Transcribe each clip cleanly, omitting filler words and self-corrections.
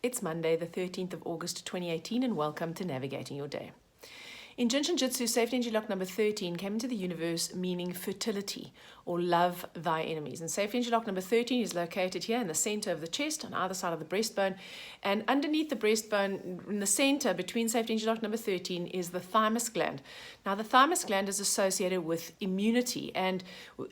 It's Monday, the 13th of August, 2018, and welcome to Navigating Your Day. In Jin Shin Jyutsu, safety energy lock number 13 came into the universe meaning fertility or love thy enemies. And safety energy lock number 13 is located here in the center of the chest on either side of the breastbone. And underneath the breastbone, in the center between safety energy lock number 13 is the thymus gland. Now, the thymus gland is associated with immunity. And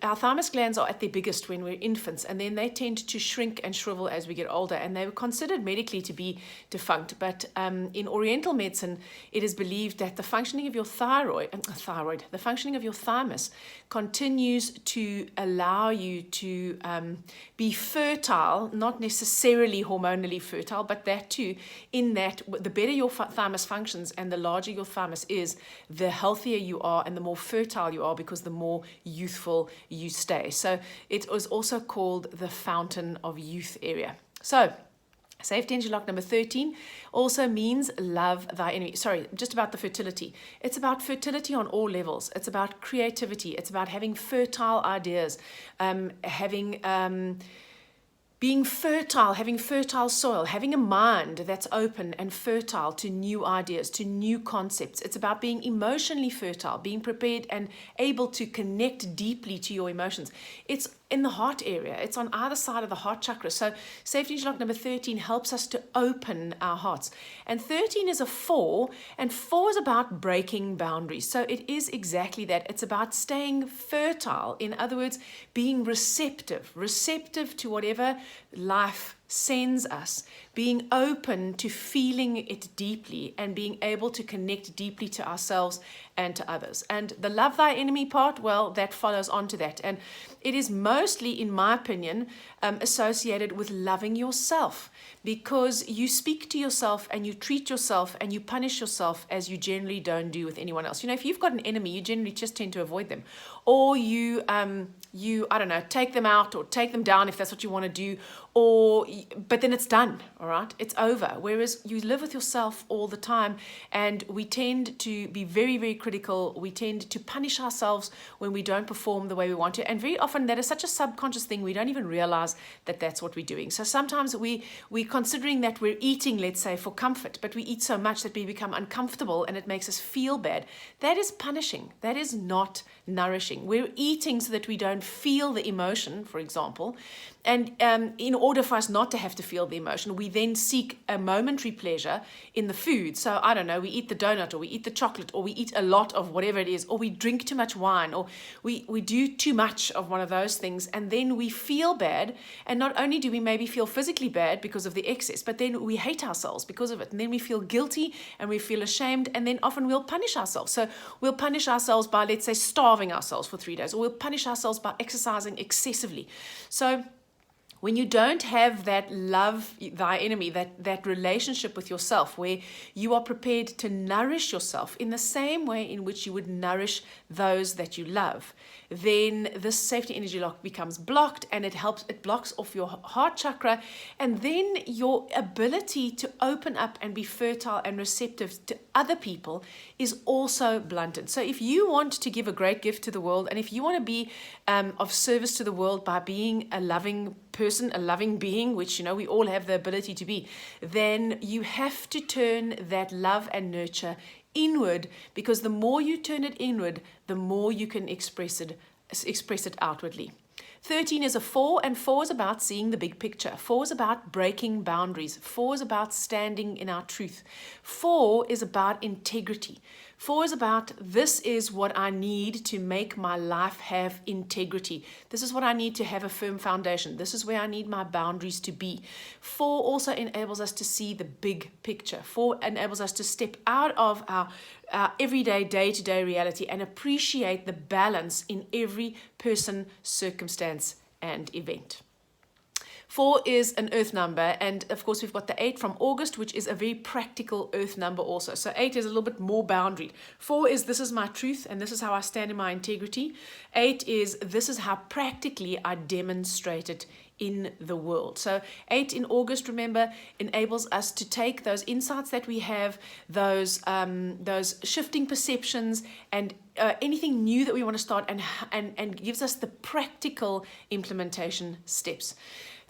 our thymus glands are at their biggest when we're infants. And then they tend to shrink and shrivel as we get older. And they were considered medically to be defunct. But in Oriental medicine, it is believed that the functioning of your the functioning of your thymus continues to allow you to be fertile, not necessarily hormonally fertile, but that too, in that the better your thymus functions and the larger your thymus is, the healthier you are and the more fertile you are, because the more youthful you stay. So it was also called the fountain of youth area. So safety energy lock number 13 also means love thy enemy. Sorry, just about the fertility. It's about fertility on all levels. It's about creativity. It's about having fertile ideas, being fertile, having fertile soil, having a mind that's open and fertile to new ideas, to new concepts. It's about being emotionally fertile, being prepared and able to connect deeply to your emotions. It's in the heart area. It's on either side of the heart chakra. So safety energy lock number 13 helps us to open our hearts. And 13 is a 4, and 4 is about breaking boundaries. So it is exactly that. It's about staying fertile. In other words, being receptive to whatever life sends us, being open to feeling it deeply and being able to connect deeply to ourselves and to others. And the love thy enemy part, well, that follows on to that. And it is mostly, in my opinion, associated with loving yourself, because you speak to yourself and you treat yourself and you punish yourself as you generally don't do with anyone else. You know, if you've got an enemy, you generally just tend to avoid them, or you take them out or take them down if that's what you want to do, but then it's done, all right? It's over. Whereas you live with yourself all the time, and we tend to be very, very critical. We tend to punish ourselves when we don't perform the way we want to. And very often that is such a subconscious thing, we don't even realize that that's what we're doing. So sometimes we're considering that we're eating, let's say, for comfort, but we eat so much that we become uncomfortable and it makes us feel bad. That is punishing. That is not nourishing. We're eating so that we don't feel the emotion, for example. And in order for us not to have to feel the emotion, we then seek a momentary pleasure in the food. So, I don't know, we eat the donut, or we eat the chocolate, or we eat a lot of whatever it is, or we drink too much wine, or we do too much of one of those things, and then we feel bad. And not only do we maybe feel physically bad because of the excess, but then we hate ourselves because of it. And then we feel guilty and we feel ashamed, and then often we'll punish ourselves. So we'll punish ourselves by, let's say, starving ourselves for 3 days, or we'll punish ourselves by exercising excessively. So when you don't have that love thy enemy, that relationship with yourself, where you are prepared to nourish yourself in the same way in which you would nourish those that you love, then this safety energy lock becomes blocked, and it blocks off your heart chakra, and then your ability to open up and be fertile and receptive to other people is also blunted. So if you want to give a great gift to the world, and if you want to be of service to the world by being a loving person, a loving being, which, you know, we all have the ability to be, then you have to turn that love and nurture inward, because the more you turn it inward, the more you can express it outwardly. 13 is a 4, and 4 is about seeing the big picture. 4 is about breaking boundaries. 4 is about standing in our truth. 4 is about integrity. 4 is about, this is what I need to make my life have integrity. This is what I need to have a firm foundation. This is where I need my boundaries to be. 4 also enables us to see the big picture. 4 enables us to step out of our everyday, day-to-day reality and appreciate the balance in every person, circumstance, and event. 4 is an earth number, and of course we've got the 8 from August, which is a very practical earth number also. So 8 is a little bit more boundaried. 4 is, this is my truth and this is how I stand in my integrity. 8 is, this is how practically I demonstrate it in the world. So 8 in August, remember, enables us to take those insights that we have, those shifting perceptions, and anything new that we want to start, and gives us the practical implementation steps.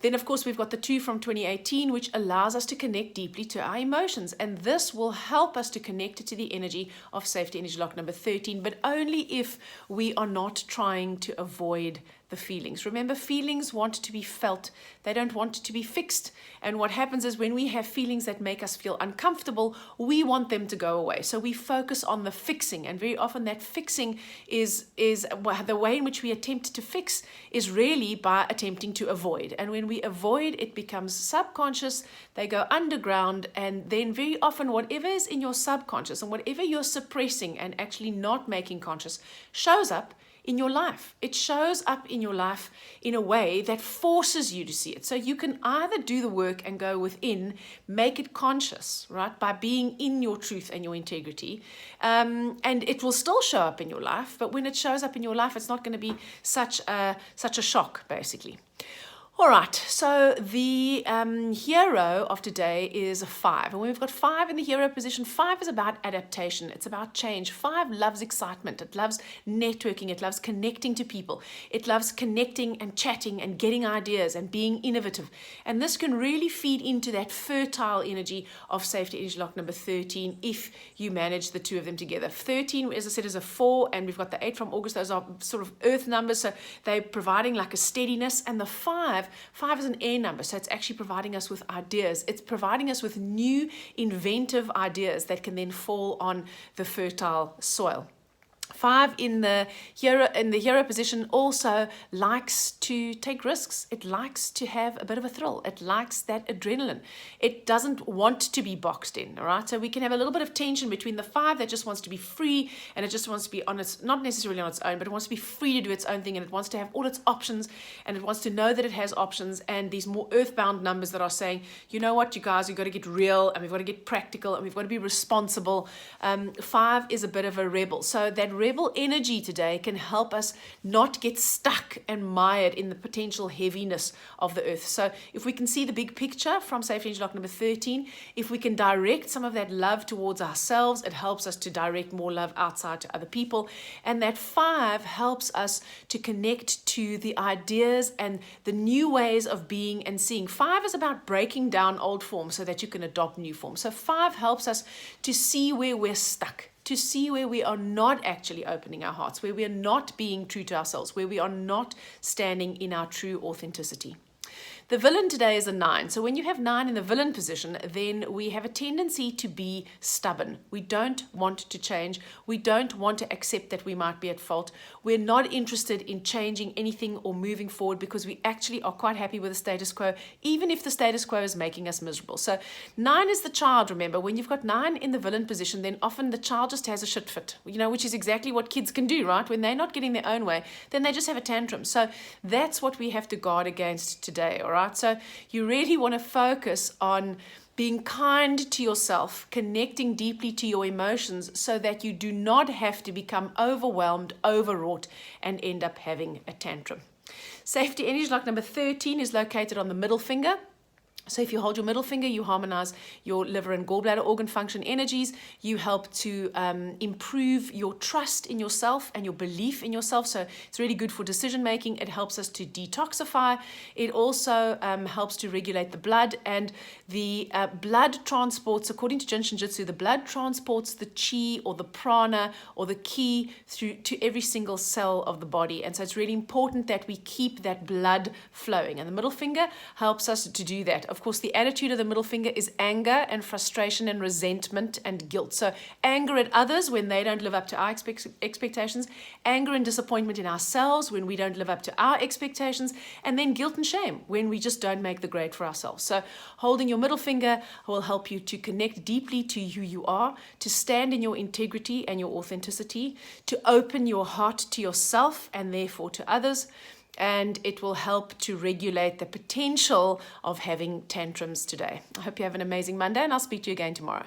Then, of course, we've got the 2 from 2018, which allows us to connect deeply to our emotions. And this will help us to connect to the energy of safety energy lock number 13, but only if we are not trying to avoid the feelings. Remember, feelings want to be felt. They don't want to be fixed. And what happens is when we have feelings that make us feel uncomfortable, we want them to go away. So we focus on the fixing. And very often that fixing is the way in which we attempt to fix is really by attempting to avoid. And when we avoid, it becomes subconscious. They go underground. And then very often whatever is in your subconscious and whatever you're suppressing and actually not making conscious shows up in your life. It shows up in your life in a way that forces you to see it. So you can either do the work and go within, make it conscious, right, by being in your truth and your integrity, and it will still show up in your life. But when it shows up in your life, it's not going to be such a shock, basically. All right, so the hero of today is a 5. And when we've got 5 in the hero position, 5 is about adaptation. It's about change. 5 loves excitement. It loves networking. It loves connecting to people. It loves connecting and chatting and getting ideas and being innovative. And this can really feed into that fertile energy of safety energy lock number 13 if you manage the 2 of them together. 13, as I said, is a 4, and we've got the 8 from August. Those are sort of earth numbers, so they're providing like a steadiness. And the 5 is an air number, so it's actually providing us with ideas. It's providing us with new, inventive ideas that can then fall on the fertile soil. 5 in the hero position also likes to take risks. It likes to have a bit of a thrill. It likes that adrenaline. It doesn't want to be boxed in, all right? So we can have a little bit of tension between the 5 that just wants to be free and it just wants to be on its, not necessarily on its own, but it wants to be free to do its own thing, and it wants to have all its options, and it wants to know that it has options. And these more earthbound numbers that are saying, you know what, you guys, we've got to get real and we've got to get practical and we've got to be responsible. 5 is a bit of a rebel. So that rebel energy today can help us not get stuck and mired in the potential heaviness of the earth. So if we can see the big picture from safety energy lock number 13, if we can direct some of that love towards ourselves, it helps us to direct more love outside to other people. And that 5 helps us to connect to the ideas and the new ways of being and seeing. 5 is about breaking down old forms so that you can adopt new forms. So 5 helps us to see where we're stuck, to see where we are not actually opening our hearts, where we are not being true to ourselves, where we are not standing in our true authenticity. The villain today is a 9. So when you have 9 in the villain position, then we have a tendency to be stubborn. We don't want to change. We don't want to accept that we might be at fault. We're not interested in changing anything or moving forward because we actually are quite happy with the status quo, even if the status quo is making us miserable. So 9 is the child, remember. When you've got 9 in the villain position, then often the child just has a shit fit, which is exactly what kids can do, right? When they're not getting their own way, then they just have a tantrum. So that's what we have to guard against today, all right? So you really want to focus on being kind to yourself, connecting deeply to your emotions so that you do not have to become overwhelmed, overwrought, and end up having a tantrum. Safety energy lock number 13 is located on the middle finger. So if you hold your middle finger, you harmonize your liver and gallbladder organ function energies. You help to improve your trust in yourself and your belief in yourself. So it's really good for decision making. It helps us to detoxify. It also helps to regulate the blood. And the blood transports, according to Jin Shin Jyutsu, the blood transports the chi or the prana or the ki through to every single cell of the body. And so it's really important that we keep that blood flowing. And the middle finger helps us to do that. Of course, the attitude of the middle finger is anger and frustration and resentment and guilt. So anger at others when they don't live up to our expectations, anger and disappointment in ourselves when we don't live up to our expectations, and then guilt and shame when we just don't make the grade for ourselves. So holding your middle finger will help you to connect deeply to who you are, to stand in your integrity and your authenticity, to open your heart to yourself and therefore to others. And it will help to regulate the potential of having tantrums today. I hope you have an amazing Monday, and I'll speak to you again tomorrow.